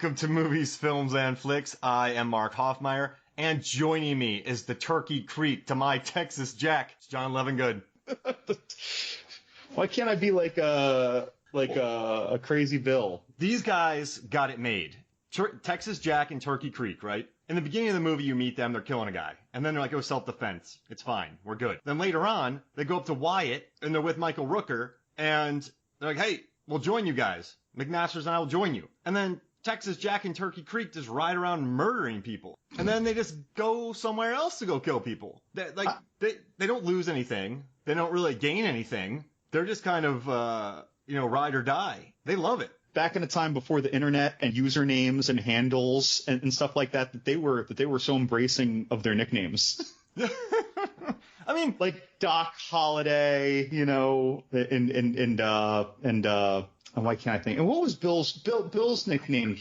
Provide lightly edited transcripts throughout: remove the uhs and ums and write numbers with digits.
Welcome to Movies, Films, and Flicks. I am Mark Hoffmeyer, and joining me is the Turkey Creek to my Texas Jack. It's John Levingood. Why can't I be like a crazy Bill? These guys got it made. Texas Jack and Turkey Creek, right? In the beginning of the movie, you meet them, they're killing a guy. And then they're like, oh, self-defense. It's fine. We're good. Then later on, they go up to Wyatt, and they're with Michael Rooker, and they're like, hey, we'll join you guys. McMasters and I will join you. And then Texas Jack and Turkey Creek just ride around murdering people. And then they just go somewhere else to go kill people. They don't lose anything. They don't really gain anything. They're just kind of, ride or die. They love it. Back in a time before the internet and usernames and handles and stuff like that they were so embracing of their nicknames. I mean, like Doc Holliday, and why can't I think? And what was Bill's nickname?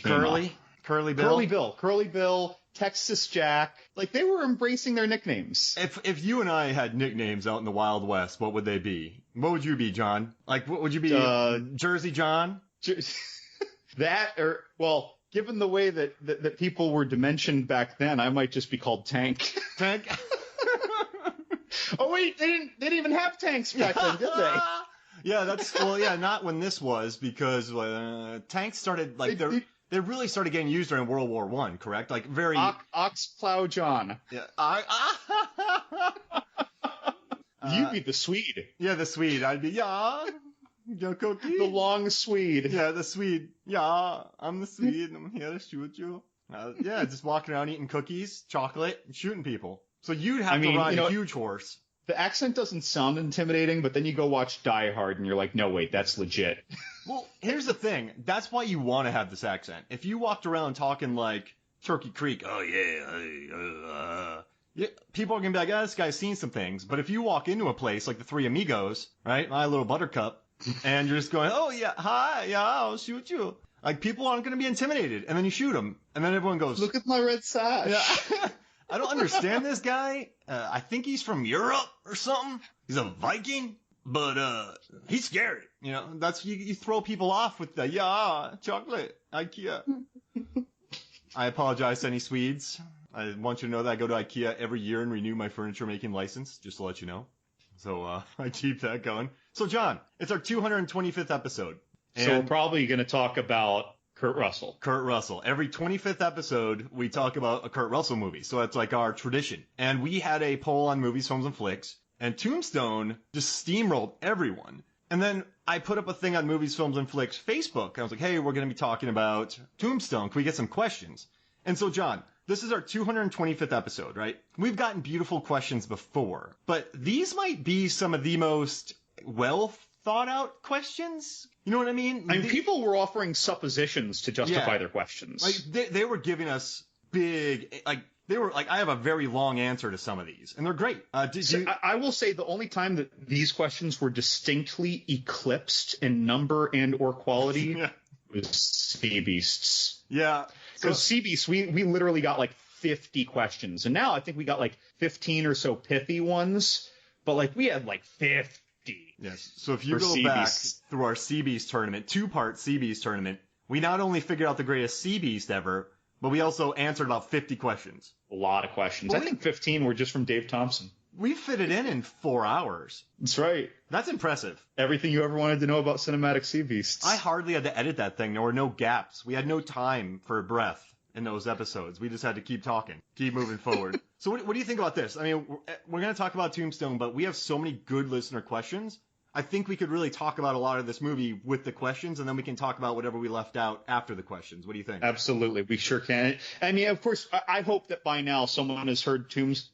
Curly Bill, Texas Jack. Like, they were embracing their nicknames. If you and I had nicknames out in the Wild West, what would they be? What would you be, John? Like, what would you be? Jersey John? That, or, well, given the way that people were dimensioned back then, I might just be called Tank. Tank? Oh wait, they didn't even have tanks back then, did they? Yeah, not when this was, because tanks started, like, they really started getting used during World War I, correct? Like, very... Oxplow John. Yeah. You'd be the Swede. Yeah, the Swede. I'd be, cookie. The long Swede. Yeah, the Swede. Yeah, I'm the Swede, and I'm here to shoot you. Just walking around eating cookies, chocolate, and shooting people. So you'd have to ride a huge horse. The accent doesn't sound intimidating, but then you go watch Die Hard and you're like, no, wait, that's legit. Well, here's the thing. That's why you want to have this accent. If you walked around talking like Turkey Creek, people are going to be like, this guy's seen some things. But if you walk into a place like the Three Amigos, right, My Little Buttercup, and you're just going, oh, yeah, hi, yeah, I'll shoot you. Like, people aren't going to be intimidated. And then you shoot them. And then everyone goes, look at my red sash. Yeah. I don't understand this guy. I think he's from Europe or something. He's a Viking, but he's scary. That's you throw people off with the chocolate, IKEA. I apologize to any Swedes. I want you to know that I go to IKEA every year and renew my furniture making license, just to let you know. So I keep that going. So John, it's our 225th episode. So we're probably going to talk about Kurt Russell. Every 25th episode, we talk about a Kurt Russell movie. So that's like our tradition. And we had a poll on Movies, Films, and Flicks. And Tombstone just steamrolled everyone. And then I put up a thing on Movies, Films, and Flicks Facebook. I was like, hey, we're going to be talking about Tombstone. Can we get some questions? And so, John, this is our 225th episode, right? We've gotten beautiful questions before. But these might be some of the most well-thought-out questions. You know what I mean? People were offering suppositions to justify their questions. Like, they were giving us big, they were like, I have a very long answer to some of these, and they're great. I will say the only time that these questions were distinctly eclipsed in number and or quality was Sea Beasts. Yeah. Because Sea Beasts, we literally got like 50 questions, and now I think we got like 15 or so pithy ones, but like we had like 50. Yes. So if you go back through our Sea Beast tournament, 2-part Sea Beast tournament, we not only figured out the greatest Sea Beast ever, but we also answered about 50 questions. A lot of questions. I think 15 were just from Dave Thompson. We fit it in 4 hours. That's right. That's impressive. Everything you ever wanted to know about cinematic Sea Beasts. I hardly had to edit that thing. There were no gaps. We had no time for breath in those episodes. We just had to keep talking, keep moving forward. So what do you think about this? I mean, we're going to talk about Tombstone, but we have so many good listener questions. I think we could really talk about a lot of this movie with the questions, and then we can talk about whatever we left out after the questions. What do you think? Absolutely. We sure can. I mean, of course, I hope that by now someone has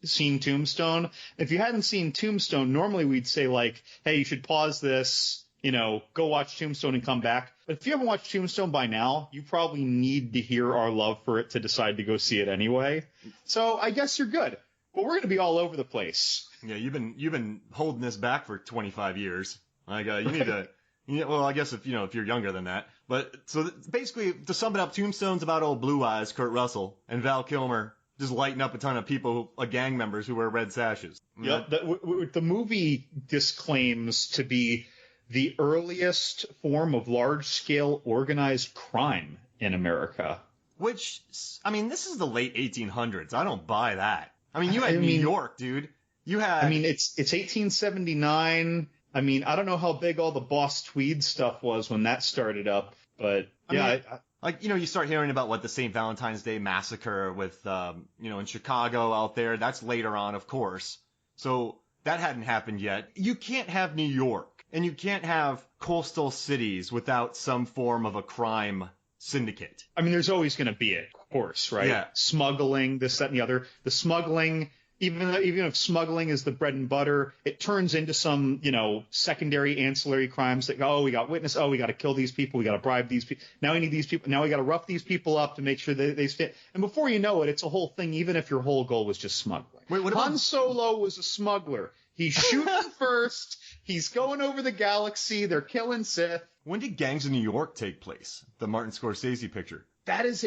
seen Tombstone. If you hadn't seen Tombstone, normally we'd say, like, hey, you should pause this, go watch Tombstone and come back. But if you haven't watched Tombstone by now, you probably need to hear our love for it to decide to go see it anyway. So I guess you're good. But we're going to be all over the place. Yeah, you've been holding this back for 25 years. Like, you need to. Well, I guess if you're younger than that. But so basically, to sum it up, Tombstone's about old Blue Eyes, Kurt Russell, and Val Kilmer just lighting up a ton of people, gang members who wear red sashes. Yep. The movie disclaims to be the earliest form of large-scale organized crime in America. Which, I mean, this is the late 1800s. I don't buy that. I mean, you had New York, dude. You had. I mean, it's 1879. I mean, I don't know how big all the Boss Tweed stuff was when that started up, but yeah. Like, you start hearing about what the St. Valentine's Day massacre with, in Chicago out there. That's later on, of course. So that hadn't happened yet. You can't have New York and you can't have coastal cities without some form of a crime syndicate. I mean, there's always going to be it, of course, right? Yeah. Smuggling, this, that, and the other. The smuggling, even if smuggling is the bread and butter, it turns into some, secondary ancillary crimes that go, oh, we got witness, oh, we got to kill these people, we got to bribe these people, now we need these people, now we got to rough these people up to make sure that they fit. And before you know it, it's a whole thing, even if your whole goal was just smuggling. Wait, what about... Han Solo was a smuggler. He's shooting first. He's going over the galaxy. They're killing Sith. When did Gangs of New York take place? The Martin Scorsese picture. That is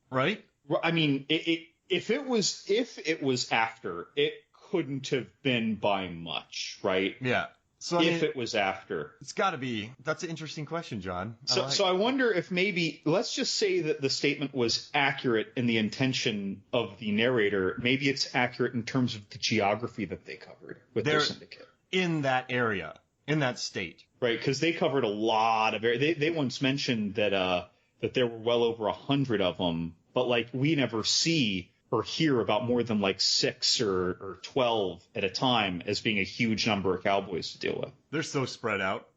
right? I mean, if it was after, it couldn't have been by much, right? Yeah. So it was after, it's got to be. That's an interesting question, John. So I wonder if maybe, let's just say that the statement was accurate in the intention of the narrator. Maybe it's accurate in terms of the geography that they covered with their syndicate in that area, in that state, right? Because they covered a lot of area. They once mentioned that there were well over 100 of them, but like we never see or hear about more than like 6 or 12 at a time as being a huge number of cowboys to deal with. They're so spread out.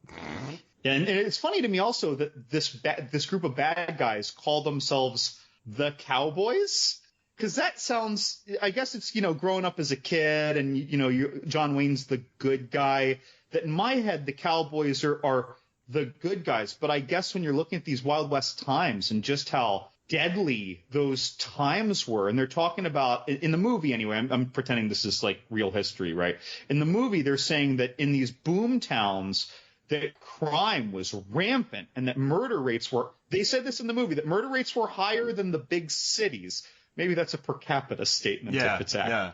And it's funny to me also that this group of bad guys call themselves the Cowboys, because that sounds, I guess it's, growing up as a kid and, John Wayne's the good guy, that in my head, the Cowboys are the good guys. But I guess when you're looking at these Wild West times and just how deadly those times were, and they're talking about in the movie anyway, I'm pretending this is like real history, right? In the movie, they're saying that in these boom towns that crime was rampant and that murder rates were, they said this in the movie, that murder rates were higher than the big cities. Maybe that's a per capita statement if it's accurate. Yeah.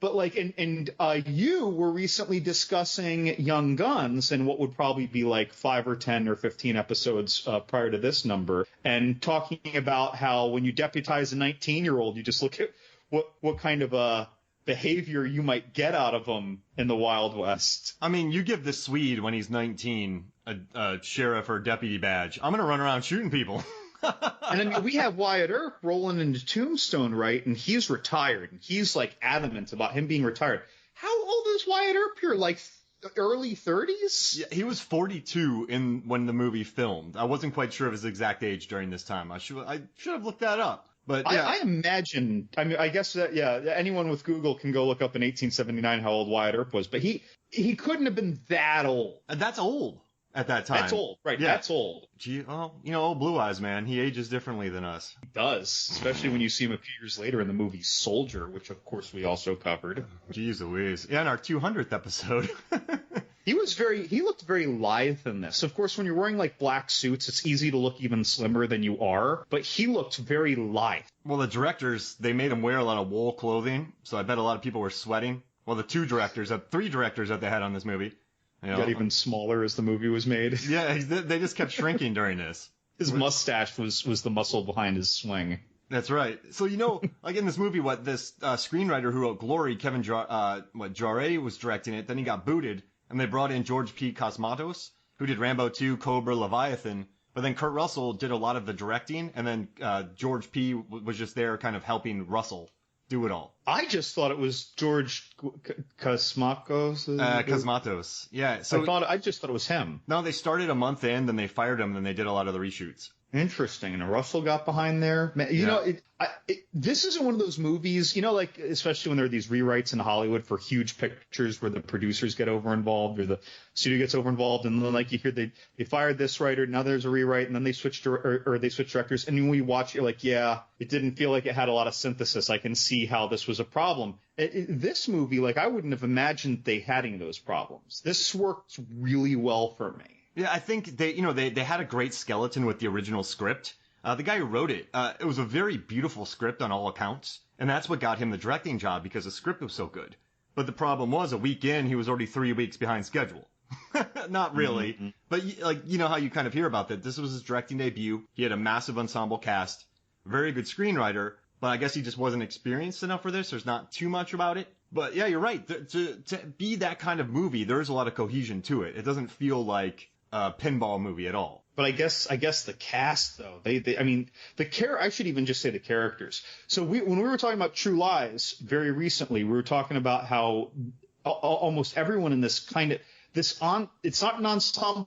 But like, you were recently discussing Young Guns and what would probably be like 5 or 10 or 15 episodes prior to this number, and talking about how when you deputize a 19-year-old, you just look at what kind of behavior you might get out of them in the Wild West. I mean, you give the Swede when he's 19 a sheriff or deputy badge. I'm going to run around shooting people. And I mean, we have Wyatt Earp rolling into Tombstone, right? And he's retired. And he's like adamant about him being retired. How old is Wyatt Earp here? Like early 30s? Yeah, he was 42 when the movie filmed. I wasn't quite sure of his exact age during this time. I should have looked that up. But yeah. I imagine, I mean, I guess that, anyone with Google can go look up in 1879 how old Wyatt Earp was. But he couldn't have been that old. And that's old. At that time. That's old, right? Yeah. That's old. Gee, old Blue Eyes, man. He ages differently than us. He does, especially when you see him a few years later in the movie Soldier, which of course we also covered. Jeez Louise. Yeah, in our 200th episode. He looked very lithe in this. Of course, when you're wearing like black suits, it's easy to look even slimmer than you are, but he looked very lithe. Well, the directors, they made him wear a lot of wool clothing, so I bet a lot of people were sweating. Well, the 3 directors that they had on this movie. Got even smaller as the movie was made. Yeah, they just kept shrinking during this. His mustache was the muscle behind his swing. That's right. So, like in this movie, what this screenwriter who wrote Glory, Kevin Jarre was directing it. Then he got booted, and they brought in George P. Cosmatos, who did Rambo 2, Cobra, Leviathan. But then Kurt Russell did a lot of the directing, and then George P. was just there kind of helping Russell do it all. I just thought it was George Cosmatos. Cosmatos. Yeah. So I just thought it was him. No, they started a month in, then they fired him, and then they did a lot of the reshoots. Interesting. And Russell got behind there. This isn't one of those movies, like especially when there are these rewrites in Hollywood for huge pictures where the producers get over involved or the studio gets over involved, and then like you hear they fired this writer, now there's a rewrite, and then they switched or they switched directors, and when you watch it, like it didn't feel like it had a lot of synthesis. I can see how this was a problem. This movie, like I wouldn't have imagined they having those problems. This worked really well for me. Yeah, I think they had a great skeleton with the original script. The guy who wrote it, it was a very beautiful script on all accounts, and that's what got him the directing job because the script was so good. But the problem was, a week in, he was already 3 weeks behind schedule. Not really. Mm-hmm. But like, you know how you kind of hear about that. This was his directing debut. He had a massive ensemble cast, very good screenwriter, but I guess he just wasn't experienced enough for this. There's not too much about it. But yeah, you're right. To be that kind of movie, there's a lot of cohesion to it. It doesn't feel like a pinball movie at all. But I guess the cast though, I mean, I should even just say the characters. So when we were talking about True Lies very recently, we were talking about how almost everyone in this it's not an ensemble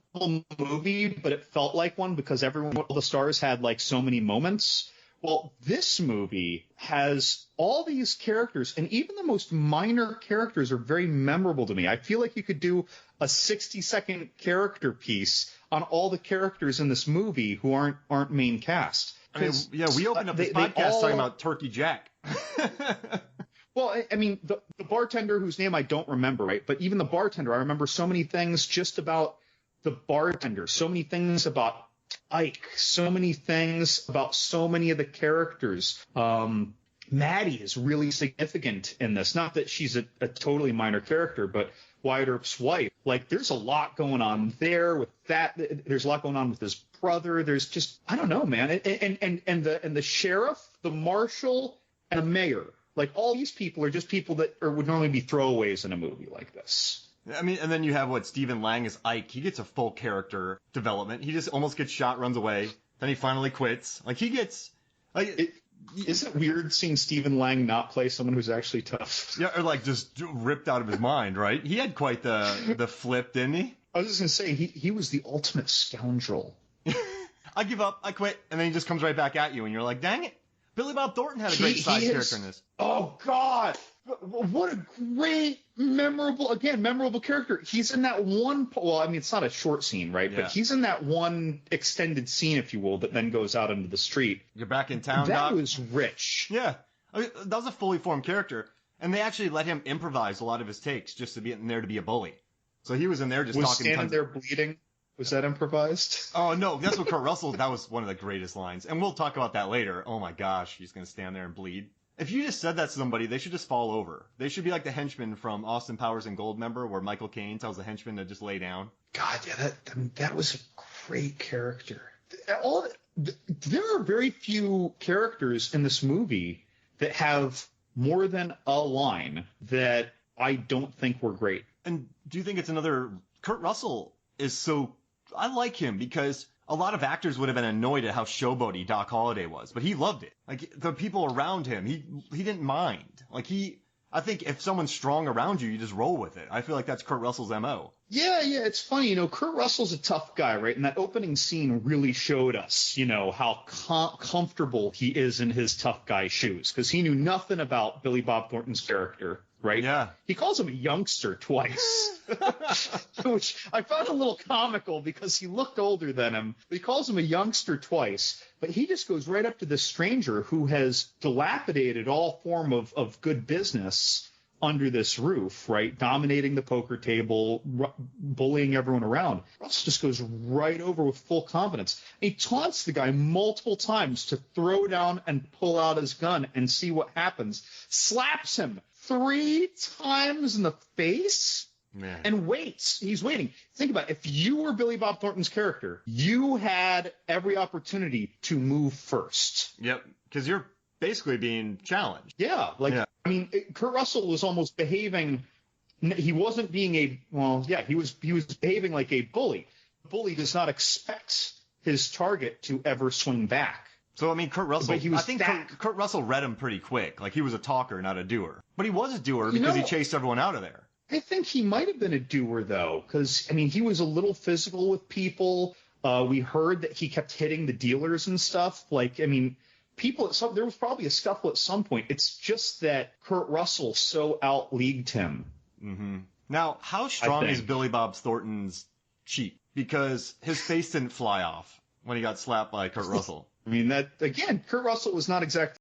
movie, but it felt like one because all the stars had like so many moments. Well, this movie has all these characters, and even the most minor characters are very memorable to me. I feel like you could do a 60-second character piece on all the characters in this movie who aren't main cast. I mean, yeah, we opened up this podcast talking about Turkey Jack. Well, I mean, the bartender whose name I don't remember, right? But even the bartender, I remember so many things just about the bartender, so many things about Ike, so many things about so many of the characters. Maddie is really significant in this. Not that she's a totally minor character, but Wyatt Earp's wife. Like, there's a lot going on there with that. There's a lot going on with his brother. There's just, I don't know, man. And the sheriff, the marshal, and the mayor. Like, all these people are just people that would normally be throwaways in a movie like this. I mean, and then you have Stephen Lang as Ike. He gets a full character development. He just almost gets shot, runs away. Then he finally quits. Like, he gets, like, isn't it weird seeing Stephen Lang not play someone who's actually tough? Yeah, or like just ripped out of his mind, right? He had quite the flip, didn't he? I was just gonna say he was the ultimate scoundrel. I give up, I quit, and then he just comes right back at you, and you're like, dang it. Billy Bob Thornton had a great side character in this. Oh God, what a great, memorable character. He's in that one. Well, I mean, it's not a short scene, right? Yeah. But he's in that one extended scene, if you will, that then goes out into the street. You're back in town, That Doc. was rich. Yeah, I mean, that was a fully formed character, and they actually let him improvise a lot of his takes just to be in there to be a bully. So he was in there just talking. Standing there bleeding. Was that improvised? Oh, no, that's what Kurt Russell, that was one of the greatest lines. And we'll talk about that later. Oh my gosh, he's going to stand there and bleed. If you just said that to somebody, they should just fall over. They should be like the henchman from Austin Powers and Goldmember, where Michael Caine tells the henchman to just lay down. God, yeah, that was a great character. There are very few characters in this movie that have more than a line that I don't think were great. And do you think it's another... Kurt Russell is so... I like him because a lot of actors would have been annoyed at how showboaty Doc Holliday was, but he loved it. Like, the people around him, he didn't mind. Like, I think if someone's strong around you, you just roll with it. I feel like that's Kurt Russell's MO. Yeah, it's funny. Kurt Russell's a tough guy, right? And that opening scene really showed us, how comfortable he is in his tough guy shoes, because he knew nothing about Billy Bob Thornton's character. Right? Yeah. He calls him a youngster twice, which I found a little comical because he looked older than him. But he calls him a youngster twice, but he just goes right up to this stranger who has dilapidated all form of good business under this roof, right? Dominating the poker table, bullying everyone around. Russ just goes right over with full confidence. He taunts the guy multiple times to throw down and pull out his gun and see what happens. Slaps him 3 times in the face. Man. And waits. He's waiting. Think about it. If you were Billy Bob Thornton's character, you had every opportunity to move first. Yep, because you're basically being challenged. Yeah, I mean, Kurt Russell was almost behaving. He wasn't being he was behaving like a bully. The bully does not expect his target to ever swing back. So, I mean, Kurt Russell, I think Kurt Russell read him pretty quick. Like, he was a talker, not a doer. But he was a doer because he chased everyone out of there. I think he might have been a doer, though, because, I mean, he was a little physical with people. We heard that he kept hitting the dealers and stuff. Like, I mean, there was probably a scuffle at some point. It's just that Kurt Russell so out-leagued him. Mm-hmm. Now, how strong is Billy Bob Thornton's cheek? Because his face didn't fly off when he got slapped by Kurt Russell. I mean, Kurt Russell was not exactly